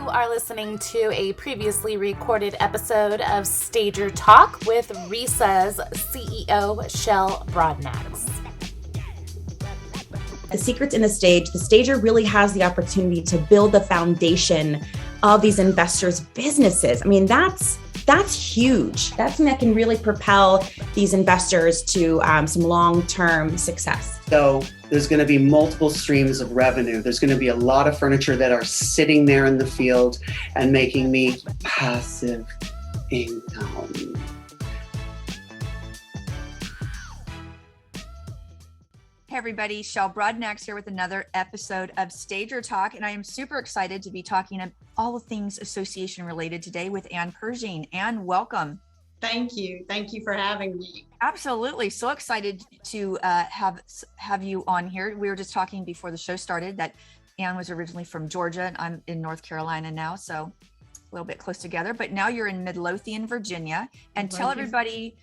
You are listening to a previously recorded episode of Stager Talk with RESA's CEO Shell Brodnax. The secret's in the stage. The stager really has the opportunity to build the foundation of these investors' businesses. I mean, that's huge. That's something that can really propel these investors to some long-term success. So there's going to be multiple streams of revenue. There's going to be a lot of furniture that are sitting there in the field and making me passive income. Hey everybody, Shell Brodnax here with another episode of Stager Talk, and I am super excited to be talking all things association related today with Ann Pershing. Ann, welcome. Thank you for having me. Absolutely, so excited to have you on here. We were just talking before the show started that Ann was originally from Georgia, and I'm in North Carolina now, so a little bit close together. But now you're in Midlothian, Virginia, and tell everybody.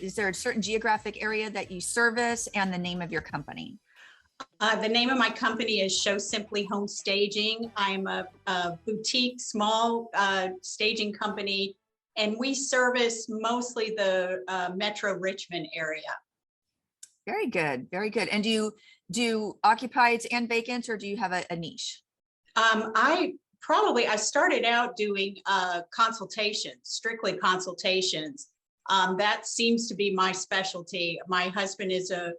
Is there a certain geographic area that you service and the name of your company? The name of my company is Show Simply Home Staging. I'm a boutique, small staging company, and we service mostly the Metro Richmond area. Very good, very good. And do you do occupieds and vacants, or do you have a niche? I started out doing consultations, strictly consultations. That seems to be my specialty. My husband is a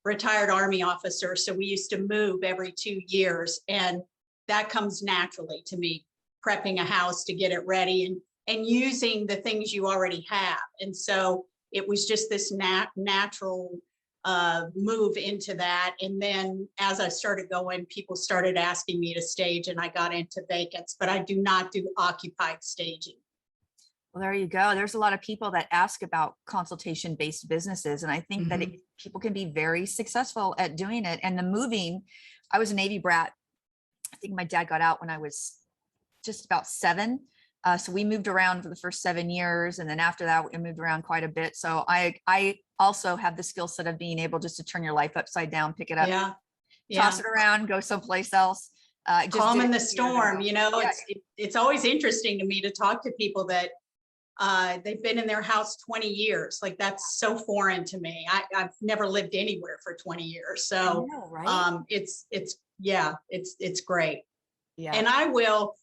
retired Army officer, so we used to move every 2 years, and that comes naturally to me, prepping a house to get it ready and using the things you already have. And so it was just this natural move into that. And then as I started going, people started asking me to stage, and I got into vacants, but I do not do occupied staging. Well, there you go. There's a lot of people that ask about consultation-based businesses, and I think that people can be very successful at doing it. And the moving, I was a Navy brat. I think my dad got out when I was just about 7. So we moved around for the first 7 years, and then after that, we moved around quite a bit. So I also have the skill set of being able just to turn your life upside down, pick it up, toss it around, go someplace else. Calm in the storm. You know, it's always interesting to me to talk to people that they've been in their house 20 years. Like, that's so foreign to me. I've never lived anywhere for 20 years. So I know, right? It's great. Yeah. And I will,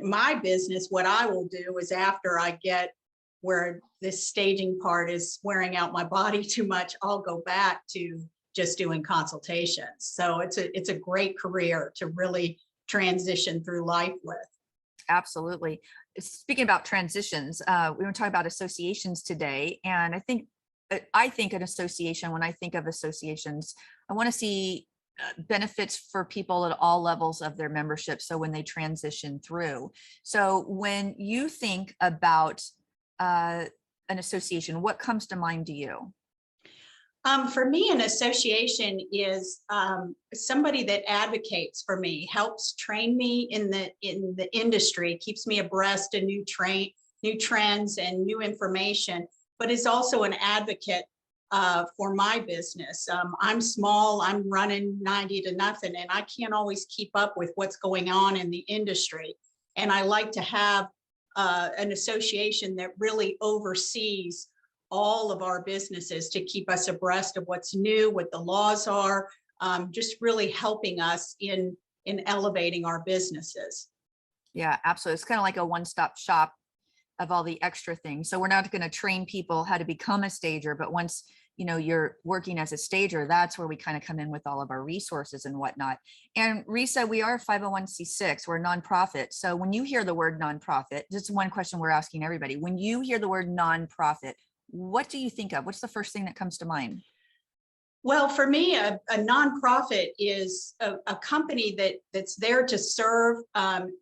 my business, what I will do is after I get where this staging part is wearing out my body too much, I'll go back to just doing consultations. So it's a great career to really transition through life with. Absolutely. Speaking about transitions, we were talking about associations today, and I think an association, when I think of associations, I want to see benefits for people at all levels of their membership. So when they transition through. So when you think about an association, what comes to mind to you? For me, an association is somebody that advocates for me, helps train me in the industry, keeps me abreast of new trends and new information, but is also an advocate for my business. I'm small, I'm running 90 to nothing, and I can't always keep up with what's going on in the industry. And I like to have an association that really oversees all of our businesses to keep us abreast of what's new, what the laws are, just really helping us in elevating our businesses. Yeah, absolutely. It's kind of like a one-stop shop of all the extra things. So we're not going to train people how to become a stager, but once you're working as a stager, that's where we kind of come in with all of our resources and whatnot. And RESA, we are a 501c6, we're a nonprofit. So when you hear the word nonprofit, just one question we're asking everybody. When you hear the word nonprofit, what do you think of? What's the first thing that comes to mind? Well, for me, a nonprofit is a company that's there to serve.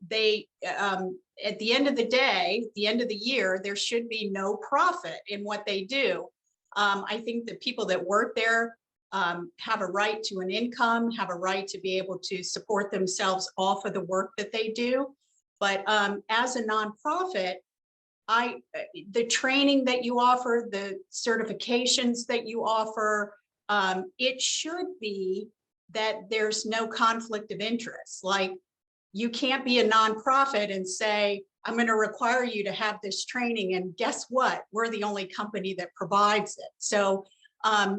They at the end of the day, at the end of the year, there should be no profit in what they do. I think that people that work there have a right to an income, have a right to be able to support themselves off of the work that they do. But as a nonprofit, the training that you offer, the certifications that you offer, it should be that there's no conflict of interest. Like, you can't be a nonprofit and say, I'm going to require you to have this training. And guess what? We're the only company that provides it. So I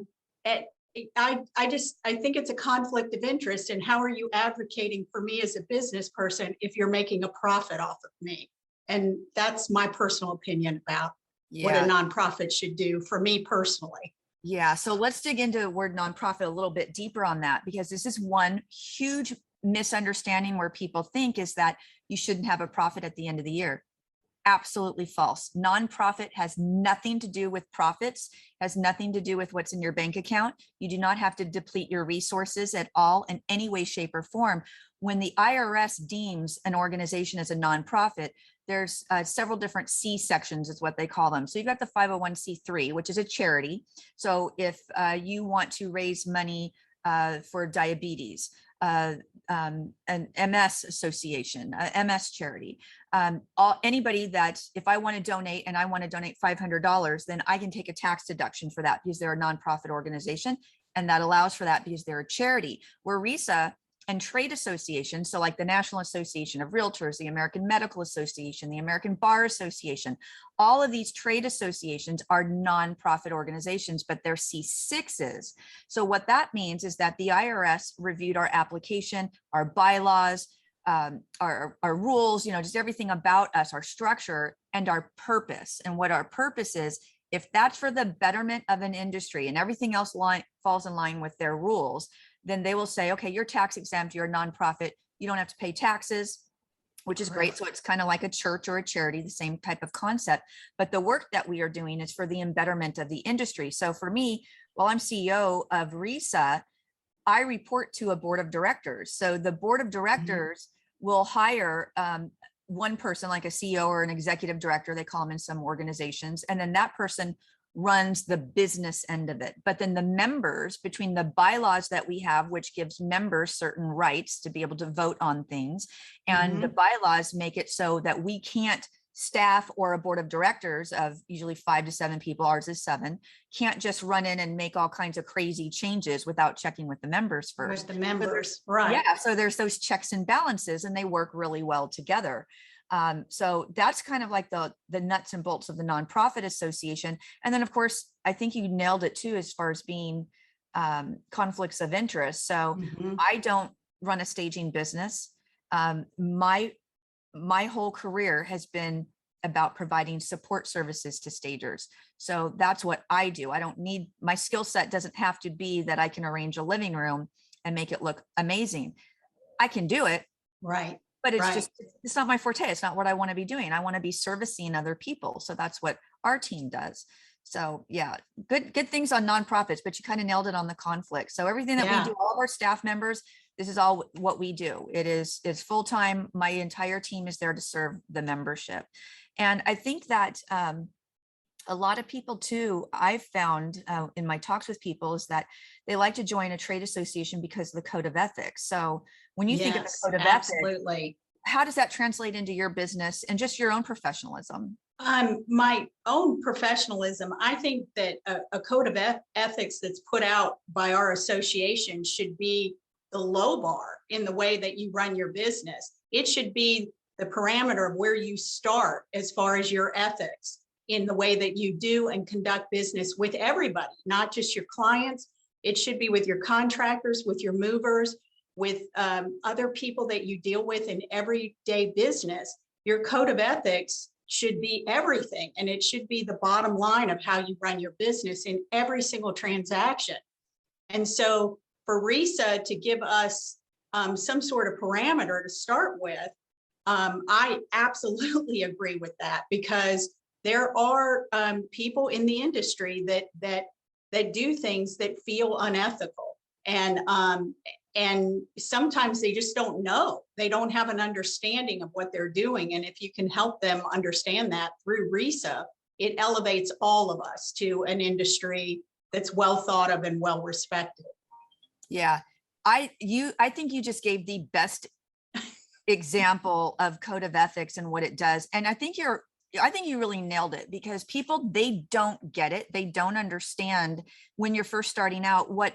think it's a conflict of interest. And how are you advocating for me as a business person if you're making a profit off of me? And that's my personal opinion about what a nonprofit should do for me personally. Yeah. So let's dig into the word nonprofit a little bit deeper on that, because this is one huge misunderstanding where people think is that you shouldn't have a profit at the end of the year. Absolutely false. Nonprofit has nothing to do with profits, has nothing to do with what's in your bank account. You do not have to deplete your resources at all in any way, shape, or form. When the IRS deems an organization as a nonprofit, there's several different C sections is what they call them. So you've got the 501c3, which is a charity. So if you want to raise money for diabetes, an MS association, MS charity, anybody that, if I want to donate and I want to donate $500, then I can take a tax deduction for that because they're a nonprofit organization, and that allows for that because they're a charity. Where RESA and trade associations, so like the National Association of Realtors, the American Medical Association, the American Bar Association, all of these trade associations are nonprofit organizations, but they're C6s. So what that means is that the IRS reviewed our application, our bylaws, our rules, just everything about us, our structure, and our purpose. And what our purpose is, if that's for the betterment of an industry and everything else falls in line with their rules, then they will say, okay, you're tax exempt, you're a nonprofit, you don't have to pay taxes, which is great. So it's kind of like a church or a charity, the same type of concept. But the work that we are doing is for the betterment of the industry. So for me, while I'm CEO of RESA, I report to a board of directors. So the board of directors will hire one person, like a CEO or an executive director, they call them in some organizations, and then that person runs the business end of it. But then the members, between the bylaws that we have, which gives members certain rights to be able to vote on things, and the bylaws make it so that we can't, staff or a board of directors of usually 5 to 7 people, ours is 7, can't just run in and make all kinds of crazy changes without checking with the members first. With the members, right. Yeah, so there's those checks and balances, and they work really well together. So that's kind of like the nuts and bolts of the nonprofit association. And then, of course, I think you nailed it too, as far as being conflicts of interest. So I don't run a staging business. My whole career has been about providing support services to stagers. So that's what I do. I don't need, my skill set doesn't have to be that I can arrange a living room and make it look amazing. I can do it. Right. But it's just, it's not my forte. It's not what I want to be doing. I want to be servicing other people. So that's what our team does. So yeah, good things on nonprofits, but you kind of nailed it on the conflict. So everything that we do, all of our staff members, this is all what we do. It's full-time. My entire team is there to serve the membership. And I think that a lot of people too, I've found in my talks with people, is that they like to join a trade association because of the code of ethics. So when you think of the code of ethics, how does that translate into your business and just your own professionalism? My own professionalism, I think that a code of ethics that's put out by our association should be the low bar in the way that you run your business. It should be the parameter of where you start as far as your ethics in the way that you do and conduct business with everybody, not just your clients. It should be with your contractors, with your movers, with other people that you deal with in everyday business. Your code of ethics should be everything, and it should be the bottom line of how you run your business in every single transaction. And so for RESA to give us some sort of parameter to start with, I absolutely agree with that, because there are people in the industry that do things that feel unethical, and sometimes they just don't know. They don't have an understanding of what they're doing. And if you can help them understand that through RESA, it elevates all of us to an industry that's well thought of and well respected. Yeah, I think you just gave the best example of code of ethics and what it does. And I think you really nailed it, because people, they don't get it. They don't understand when you're first starting out what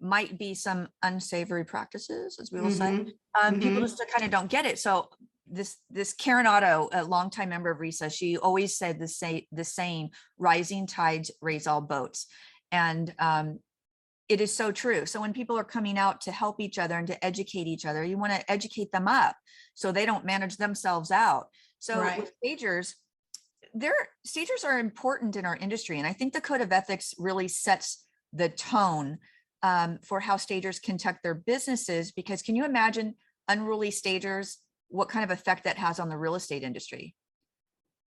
might be some unsavory practices, as we will say. Mhm. People just kind of don't get it. So this Karen Otto, a longtime member of RESA, she always said the saying, rising tides raise all boats. And it is so true. So when people are coming out to help each other and to educate each other, you want to educate them up so they don't manage themselves out. So Right. with stagers, stagers are important in our industry. And I think the code of ethics really sets the tone for how stagers conduct their businesses, because can you imagine unruly stagers, what kind of effect that has on the real estate industry?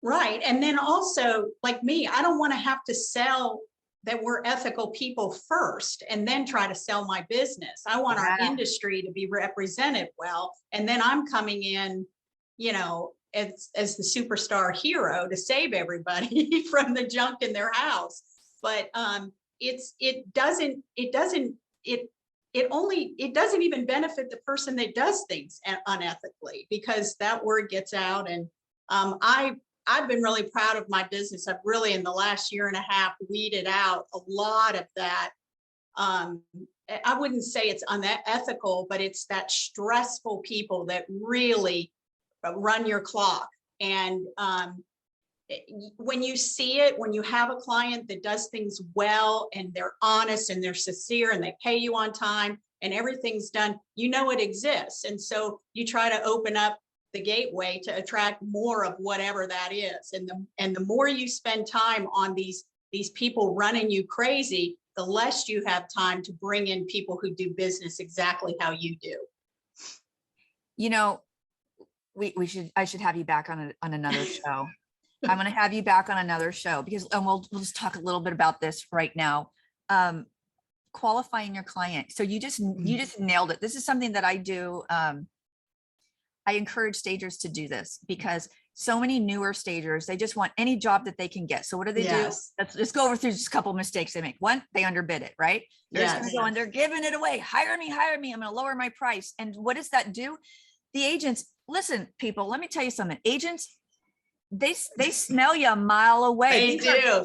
Right. And then also, like me, I don't want to have to sell that we're ethical people first and then try to sell my business. I want our industry to be represented well. And then I'm coming in, you know, as the superstar hero to save everybody from the junk in their house. But it doesn't even benefit the person that does things unethically, because that word gets out. And I've been really proud of my business. I've really, in the last year and a half, weeded out a lot of that. I wouldn't say it's unethical, but it's that stressful people that really run your clock. And when you see it, when you have a client that does things well and they're honest and they're sincere and they pay you on time and everything's done, you know it exists. And so you try to open up the gateway to attract more of whatever that is. And the more you spend time on these people running you crazy, the less you have time to bring in people who do business exactly how you do. You know, I should have you back on another show. I'm going to have you back on another show because we'll just talk a little bit about this right now. Qualifying your client. So you just nailed it. This is something that I do. I encourage stagers to do this because so many newer stagers, they just want any job that they can get. So what do they do? Let's just go over through just a couple of mistakes they make. One, they underbid it, right? They're just going to go and they're giving it away. Hire me. I'm going to lower my price. And what does that do? The agents, listen, people, let me tell you something. Agents, they smell you a mile away. They do.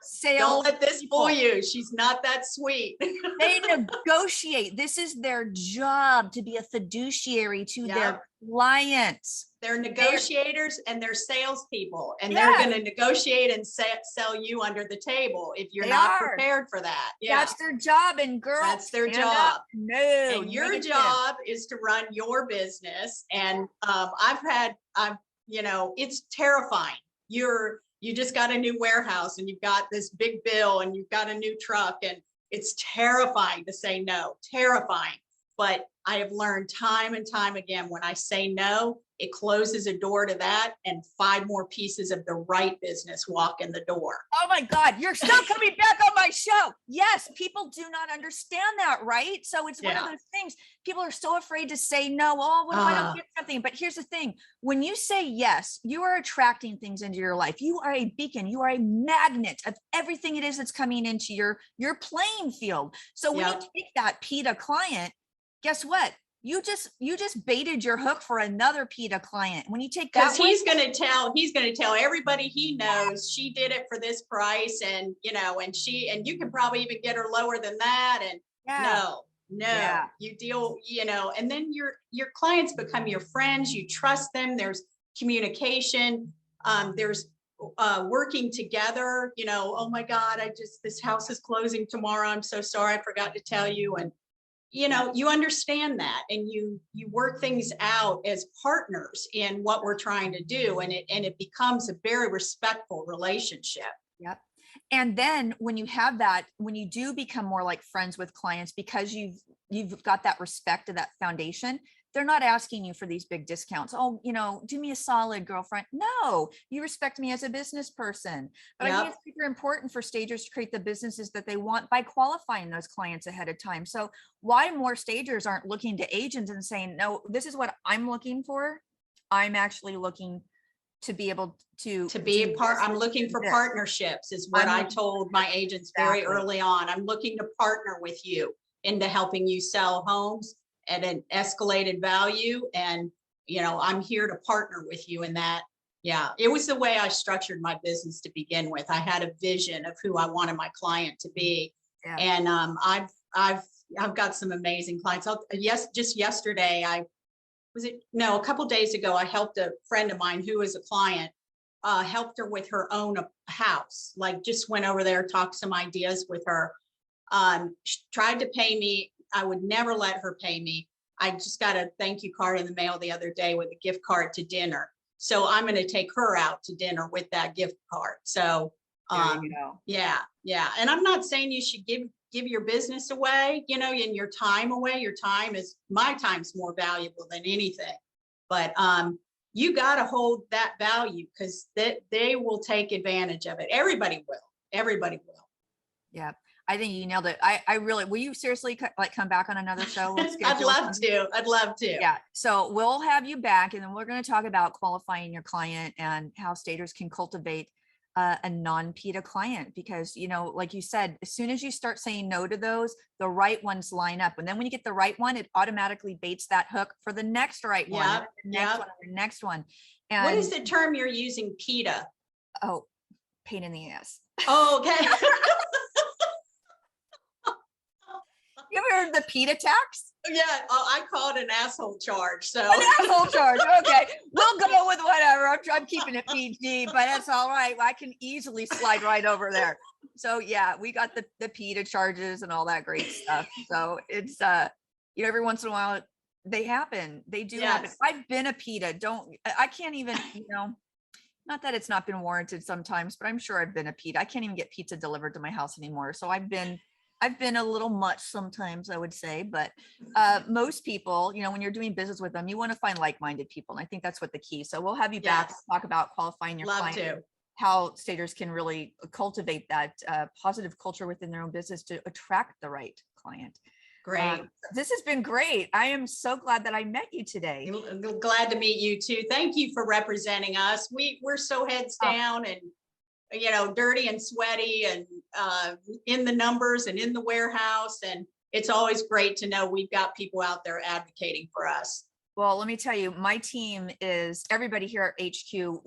Sales. Don't let this fool you. She's not that sweet. They negotiate. This is their job, to be a fiduciary to their clients. They're negotiators and they're salespeople, and they're going to negotiate and sell you under the table if you're not prepared for that. That's their job, and girls, that's their job. No, and your job is to run your business. And you know, it's terrifying. You just got a new warehouse and you've got this big bill and you've got a new truck, and it's terrifying to say no, terrifying. But I have learned time and time again, when I say no, it closes a door to that, and 5 more pieces of the right business walk in the door. Oh my God, you're still coming back on my show. Yes, people do not understand that, right? So it's one of those things. People are so afraid to say no. Oh, what if I don't get something? But here's the thing. When you say yes, you are attracting things into your life. You are a beacon. You are a magnet of everything it is that's coming into your playing field. So when you take that PETA client, guess what? You just baited your hook for another PETA client. When you take that, because he's going to tell everybody he knows she did it for this price, and you know, and you can probably even get her lower than that. And you deal, you know, and then your clients become your friends. You trust them. There's communication. There's working together. You know, oh my God, this house is closing tomorrow. I'm so sorry, I forgot to tell you. And you know, you understand that, and you work things out as partners in what we're trying to do, and it becomes a very respectful relationship. Yep. And then when you have that, when you do become more like friends with clients, because you've got that respect of that foundation, they're not asking you for these big discounts. Oh, you know, do me a solid, girlfriend. No, you respect me as a business person. But I think it's super important for stagers to create the businesses that they want by qualifying those clients ahead of time. So why more stagers aren't looking to agents and saying, no, this is what I'm looking for. I'm actually looking to be able to be a part. I'm looking for partnerships, is what I told my agents very early on. I'm looking to partner with you into helping you sell homes at an escalated value. And, you know, I'm here to partner with you in that. Yeah, it was the way I structured my business to begin with. I had a vision of who I wanted my client to be. And I've got some amazing clients. Just yesterday, a couple days ago, I helped a friend of mine who is a client, helped her with her own house, like just went over there, talked some ideas with her. She tried to pay me. I would never let her pay me. I just got a thank you card in the mail the other day with a gift card to dinner. So I'm going to take her out to dinner with that gift card. So yeah. And I'm not saying you should give your business away, and your time away. My time's more valuable than anything. But you got to hold that value, because they will take advantage of it. Everybody will. Yeah. I think you nailed it. I really, will you seriously come back on another show? I'd love to. Yeah. So we'll have you back, and then we're going to talk about qualifying your client and how staters can cultivate a non-PETA client, because, like you said, as soon as you start saying no to those, the right ones line up. And then when you get the right one, it automatically baits that hook for the next right one, and the next one. And what is the term you're using, PETA? Oh, pain in the ass. Oh, okay. You ever heard the PETA tax? Yeah, I call it an asshole charge. So an asshole charge. Okay, we'll go with whatever. I'm keeping it PG, but that's all right. I can easily slide right over there. So yeah, we got the PETA charges and all that great stuff. So it's every once in a while they happen. They do happen. I've been a PETA. I can't even, not that it's not been warranted sometimes, but I'm sure I've been a PETA. I can't even get pizza delivered to my house anymore. So I've been a little much sometimes, I would say, but most people, when you're doing business with them, you want to find like-minded people. And I think that's what the key. So we'll have you back to talk about qualifying your client, how staters can really cultivate that positive culture within their own business to attract the right client. Great. This has been great. I am so glad that I met you today. Glad to meet you too. Thank you for representing us. We're so heads down and dirty and sweaty and in the numbers and in the warehouse. And it's always great to know we've got people out there advocating for us. Well, let me tell you, my team is everybody here at HQ.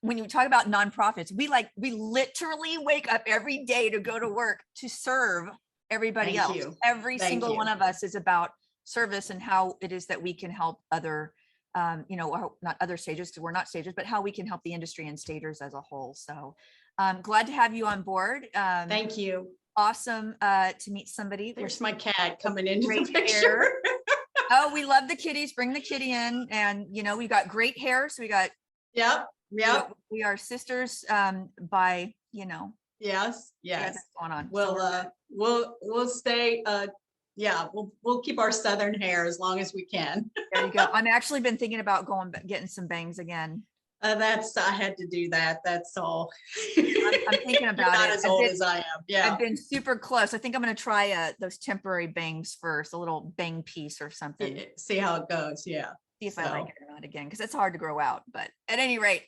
When you talk about nonprofits, we literally wake up every day to go to work to serve everybody else. Every single one of us is about service and how it is that we can help other not other stagers, because we're not stagers, but how we can help the industry and staters as a whole. So I'm glad to have you on board. Thank you. Awesome to meet somebody. There's my cat coming into the picture. Oh, we love the kitties. Bring the kitty in. And, we've got great hair. So we got, Yep. We are sisters by, Yes. What's going on. We'll stay, we'll keep our Southern hair as long as we can. There you go. I've actually been thinking about getting some bangs again. I had to do that. That's all. I'm thinking about You're not it. as old as I am. Yeah. I've been super close. I think I'm going to try those temporary bangs first, a little bang piece or something. See how it goes. Yeah. See if I like it or not again, because it's hard to grow out. But at any rate,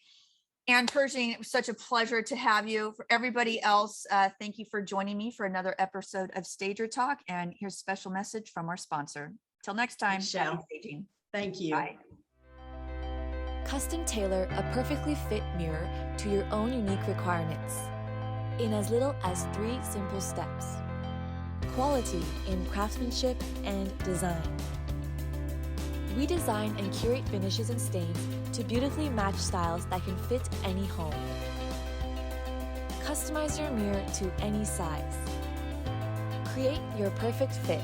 Ann Pershing, it was such a pleasure to have you. For everybody else, thank you for joining me for another episode of Stager Talk. And here's a special message from our sponsor. Till next time. Happy staging. Thank you. Bye. Custom tailor a perfectly fit mirror to your own unique requirements in as little as 3 simple steps. Quality in craftsmanship and design. We design and curate finishes and stains to beautifully match styles that can fit any home. Customize your mirror to any size. Create your perfect fit.